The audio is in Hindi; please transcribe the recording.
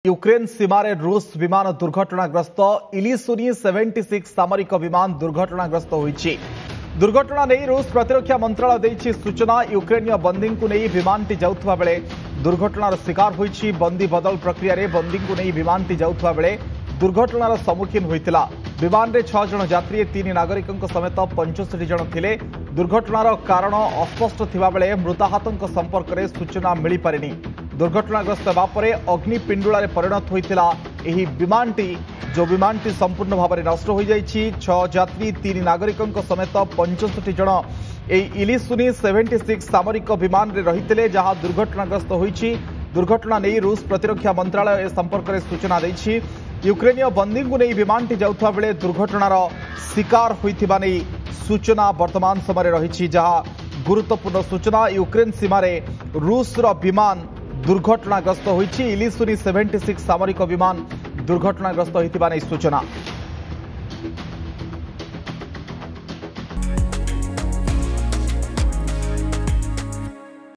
यूक्रेन सीमारे रूस विमान दुर्घटनाग्रस्त इलिसुनी 76 सामरिक विमान दुर्घटनाग्रस्त होइछि। दुर्घटना नहीं रूस प्रतिरक्षा मंत्रालय देइछि सूचना। यूक्रेनीय बंदी को नहीं विमानटी जाउथबा बेले दुर्घटनार शिकार होइछि। बंदी बदल प्रक्रिया रे बंदी को नहीं विमानटी जाउथबा बेले दुर्घटनार सम्मुखीन होइतिला। विमान रे 6 जन यात्री 3 नागरिकों समेत 65 जन थिले। दुर्घटनार कारण अस्पष्ट थिबा बेले मृताहतों संपर्क में सूचना मिल पारिनी। दुर्घटनाग्रस्त हेबा परे अग्निपिंडुलारे परिणत होइतिला एही विमानटी जो विमानटी संपूर्ण भाव में नष्ट हो जाइछि। 6 यात्री 3 नागरिकों समेत 65 जन एही इलिसुनी 76 सामरिक विमान रे रहितिले जहां दुर्घटनाग्रस्त होइछि। दुर्घटना नहीं रूस प्रतिरक्षा मंत्रालय ए संपर्क में सूचना देइछि। यूक्रेनीय बंदी को नहीं विमानटी जाउथबा बेले दुर्घटनार शिकार होइथिबा नै सूचना वर्तमान समय रहिछि। जहां गुरुत्वपूर्ण सूचना यूक्रेन सीमारे रूसर विमान दुर्घटनाग्रस्त होइछि। इलिसुनी 76 सामरिक विमान दुर्घटनाग्रस्त होइथिबा नै सूचना।